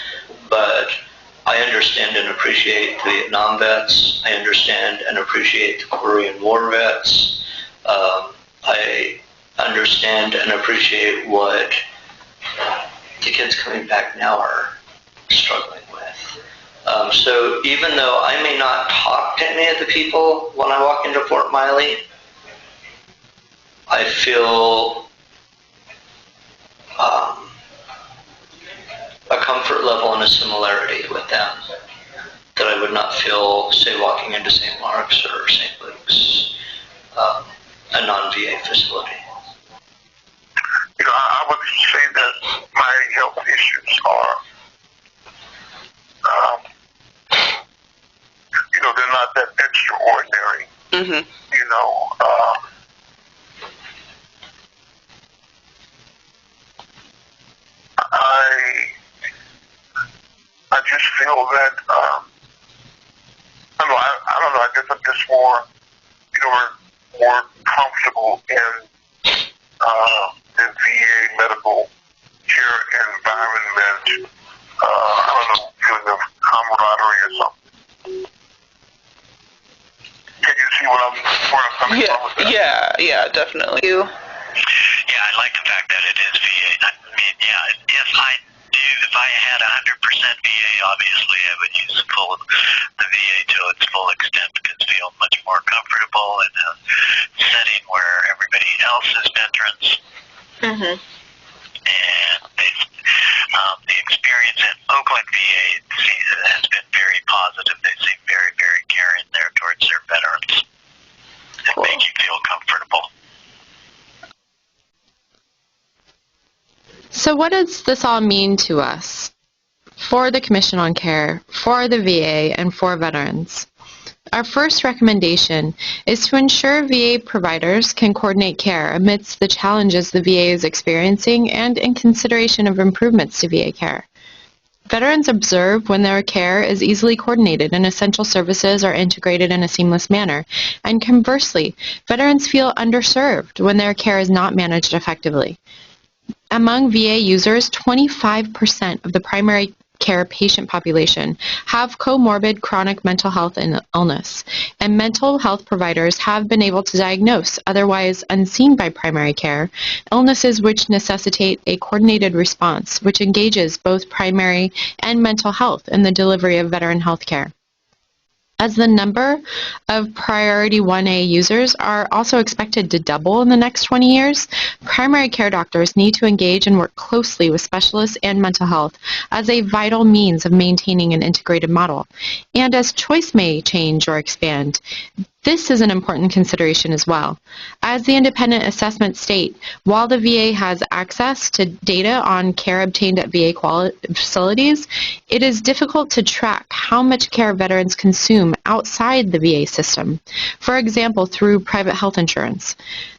but I understand and appreciate the Vietnam vets. I understand and appreciate the Korean War vets. I understand and appreciate what the kids coming back now are struggling with. So even though I may not talk to any of the people when I walk into Fort Miley, I feel a comfort level and a similarity with them that I would not feel, say, walking into St. Mark's or St. Luke's. a non-VA facility? I would say that my health issues are, they're not that extraordinary. Mm-hmm. I just feel that, I don't know, I guess I'm just more comfortable in the VA medical care environment. I don't know, feeling of camaraderie or something. Can you see where I'm coming from with that? Yeah, definitely. Yeah, I like the fact that it is VA. I mean, if I had 100% VA, obviously I would use the VA to its full extent because I feel much more comfortable in a setting where everybody else is veterans. Mm-hmm. And the experience at Oakland VA has been very positive. They seem very, very caring there towards their veterans and make you feel comfortable. So what does this all mean to us, for the Commission on Care, for the VA, and for veterans? Our first recommendation is to ensure VA providers can coordinate care amidst the challenges the VA is experiencing and in consideration of improvements to VA care. Veterans observe when their care is easily coordinated and essential services are integrated in a seamless manner, and conversely, veterans feel underserved when their care is not managed effectively. Among VA users, 25% of the primary care patient population have comorbid chronic mental health and illness, and mental health providers have been able to diagnose, otherwise unseen by primary care, illnesses which necessitate a coordinated response which engages both primary and mental health in the delivery of veteran health care. As the number of Priority 1A users are also expected to double in the next 20 years, primary care doctors need to engage and work closely with specialists and mental health as a vital means of maintaining an integrated model. And as choice may change or expand, this is an important consideration as well. As the independent assessments state, while the VA has access to data on care obtained at VA facilities, it is difficult to track how much care veterans consume outside the VA system, for example, through private health insurance.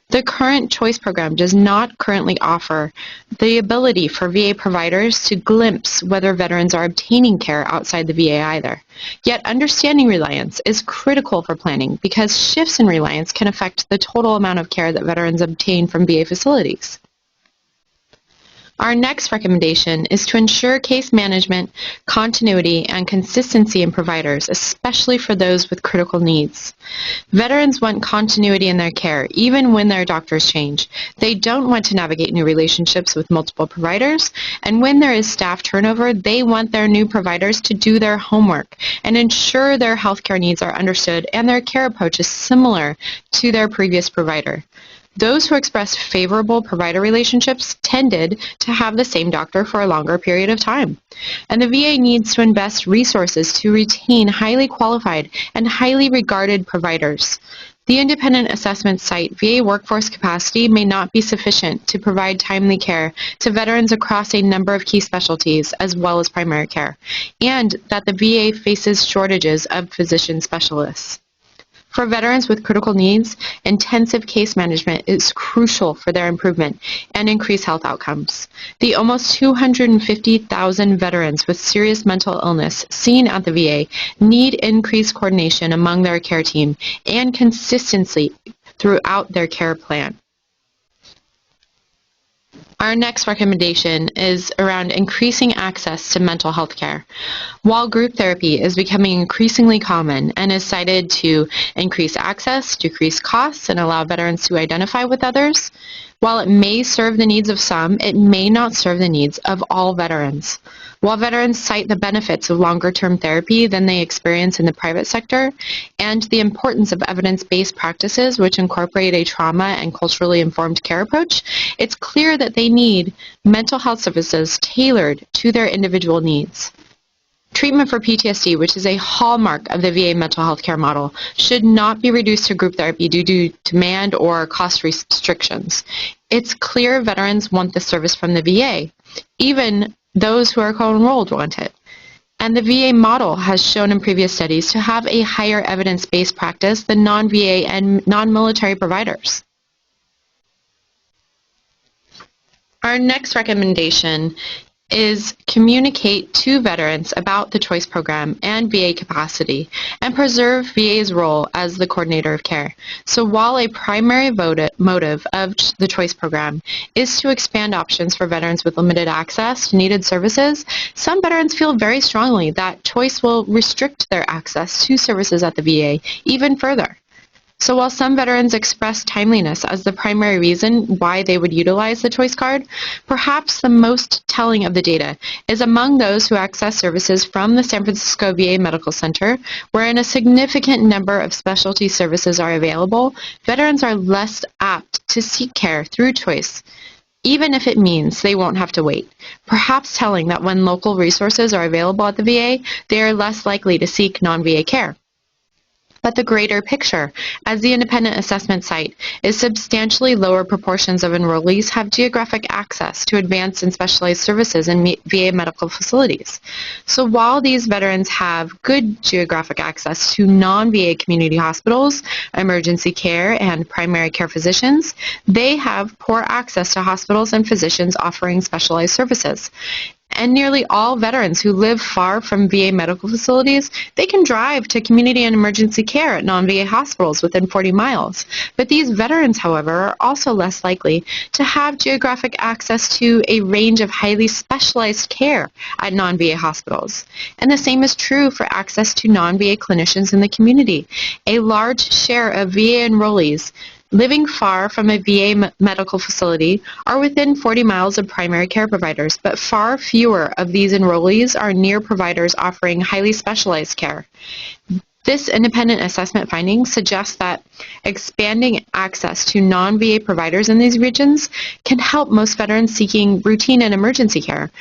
The current choice program does not currently offer the ability for VA providers to glimpse whether veterans are obtaining care outside the VA either. Yet understanding reliance is critical for planning because shifts in reliance can affect the total amount of care that veterans obtain from VA facilities. Our next recommendation is to ensure case management, continuity, and consistency in providers, especially for those with critical needs. Veterans want continuity in their care, even when their doctors change. They don't want to navigate new relationships with multiple providers, and when there is staff turnover, they want their new providers to do their homework and ensure their healthcare needs are understood and their care approach is similar to their previous provider. Those who expressed favorable provider relationships tended to have the same doctor for a longer period of time. And the VA needs to invest resources to retain highly qualified and highly regarded providers. The independent assessment cite VA workforce capacity may not be sufficient to provide timely care to veterans across a number of key specialties as well as primary care, and that the VA faces shortages of physician specialists. For veterans with critical needs, intensive case management is crucial for their improvement and increased health outcomes. The almost 250,000 veterans with serious mental illness seen at the VA need increased coordination among their care team and consistency throughout their care plan. Our next recommendation is around increasing access to mental health care. While group therapy is becoming increasingly common and is cited to increase access, decrease costs, and allow veterans to identify with others, while it may serve the needs of some, it may not serve the needs of all veterans. While veterans cite the benefits of longer-term therapy than they experience in the private sector and the importance of evidence-based practices which incorporate a trauma and culturally informed care approach, it's clear that they need mental health services tailored to their individual needs. Treatment for PTSD, which is a hallmark of the VA mental health care model, should not be reduced to group therapy due to demand or cost restrictions. It's clear veterans want the service from the VA. Even those who are co-enrolled want it. And the VA model has shown in previous studies to have a higher evidence-based practice than non-VA and non-military providers. Our next recommendation is communicate to veterans about the CHOICE program and VA capacity and preserve VA's role as the coordinator of care. So while a primary motive of the CHOICE program is to expand options for veterans with limited access to needed services, some veterans feel very strongly that CHOICE will restrict their access to services at the VA even further. So while some veterans express timeliness as the primary reason why they would utilize the CHOICE card, perhaps the most telling of the data is among those who access services from the San Francisco VA Medical Center, wherein a significant number of specialty services are available, veterans are less apt to seek care through CHOICE, even if it means they won't have to wait. Perhaps telling that when local resources are available at the VA, they are less likely to seek non-VA care. But the greater picture, as the independent assessment site, is substantially lower proportions of enrollees have geographic access to advanced and specialized services in VA medical facilities. So while these veterans have good geographic access to non-VA community hospitals, emergency care, and primary care physicians, they have poor access to hospitals and physicians offering specialized services. And nearly all veterans who live far from VA medical facilities, they can drive to community and emergency care at non-VA hospitals within 40 miles. But these veterans, however, are also less likely to have geographic access to a range of highly specialized care at non-VA hospitals. And the same is true for access to non-VA clinicians in the community. A large share of VA enrollees living far from a VA medical facility are within 40 miles of primary care providers, but far fewer of these enrollees are near providers offering highly specialized care. This independent assessment finding suggests that expanding access to non-VA providers in these regions can help most veterans seeking routine and emergency care,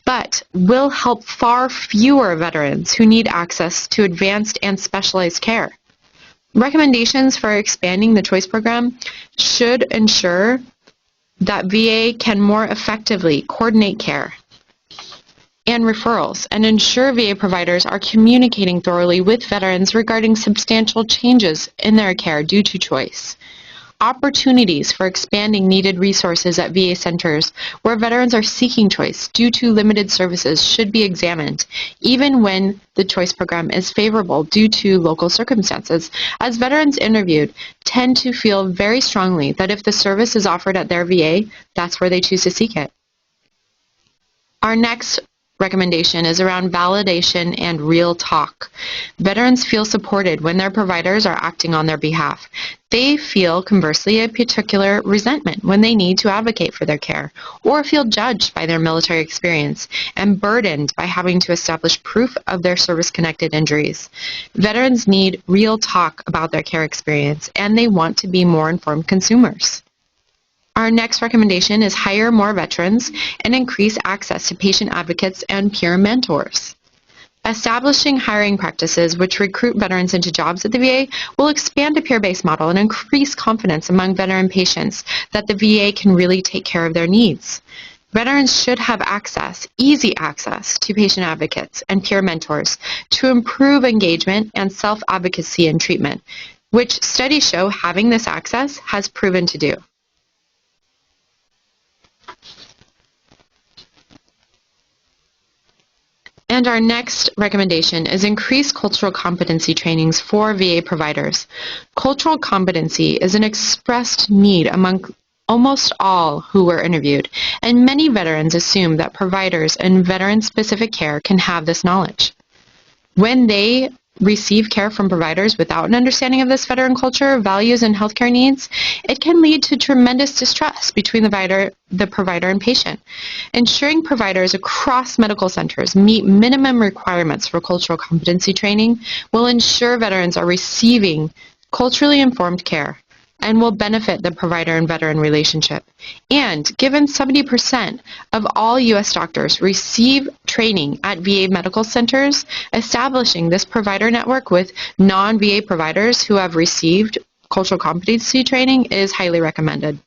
but will help far fewer veterans who need access to advanced and specialized care. Recommendations for expanding the CHOICE program should ensure that VA can more effectively coordinate care and referrals and ensure VA providers are communicating thoroughly with veterans regarding substantial changes in their care due to CHOICE. Opportunities for expanding needed resources at VA centers where veterans are seeking CHOICE due to limited services should be examined, even when the CHOICE program is favorable due to local circumstances, as veterans interviewed tend to feel very strongly that if the service is offered at their VA, that's where they choose to seek it. Our next recommendation is around validation and real talk. Veterans feel supported when their providers are acting on their behalf. They feel, conversely, a particular resentment when they need to advocate for their care, or feel judged by their military experience and burdened by having to establish proof of their service-connected injuries. Veterans need real talk about their care experience, and they want to be more informed consumers. Our next recommendation is hire more veterans and increase access to patient advocates and peer mentors. Establishing hiring practices which recruit veterans into jobs at the VA will expand a peer-based model and increase confidence among veteran patients that the VA can really take care of their needs. Veterans should have access, easy access, to patient advocates and peer mentors to improve engagement and self-advocacy in treatment, which studies show having this access has proven to do. And our next recommendation is increase cultural competency trainings for VA providers. Cultural competency is an expressed need among almost all who were interviewed, and many veterans assume that providers in veteran-specific care can have this knowledge. When they receive care from providers without an understanding of this veteran culture, values, and healthcare needs, it can lead to tremendous distrust between the provider and patient. Ensuring providers across medical centers meet minimum requirements for cultural competency training will ensure veterans are receiving culturally informed care and will benefit the provider and veteran relationship. And given 70% of all U.S. doctors receive training training at VA medical centers, establishing this provider network with non-VA providers who have received cultural competency training is highly recommended.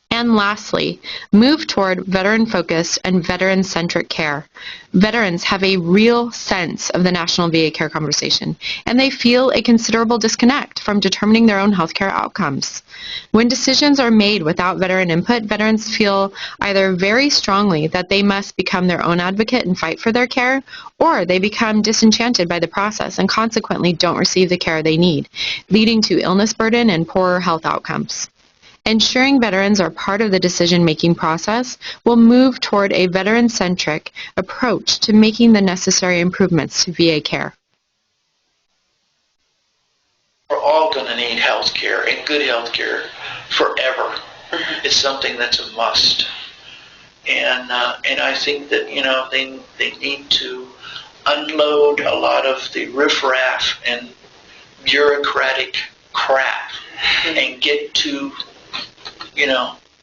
And lastly, move toward veteran-focused and veteran-centric care. Veterans have a real sense of the national VA care conversation, and they feel a considerable disconnect from determining their own healthcare outcomes. When decisions are made without veteran input, veterans feel either very strongly that they must become their own advocate and fight for their care, or they become disenchanted by the process and consequently don't receive the care they need, leading to illness burden and poorer health outcomes. Ensuring veterans are part of the decision-making process will move toward a veteran-centric approach to making the necessary improvements to VA care. We're all going to need health care and good health care forever. It's something that's a must. And I think that, they need to unload a lot of the riffraff and bureaucratic crap and get to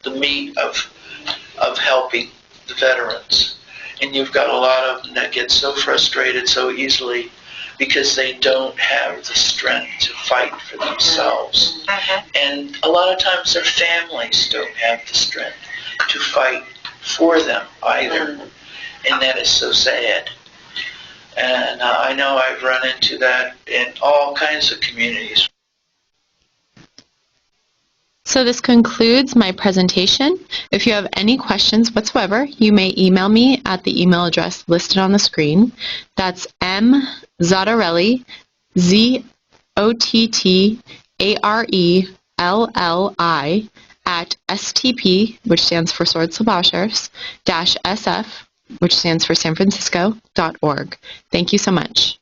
the meat of helping the veterans. And you've got a lot of them that get so frustrated so easily because they don't have the strength to fight for themselves. And a lot of times their families don't have the strength to fight for them either. And that is so sad. And I know I've run into that in all kinds of communities. So this concludes my presentation. If you have any questions whatsoever, you may email me at the email address listed on the screen. That's mzottarelli, ZOTTARELLI, at STP, which stands for Swords to Plowshares, -SF, which stands for San Francisco.org. Thank you so much.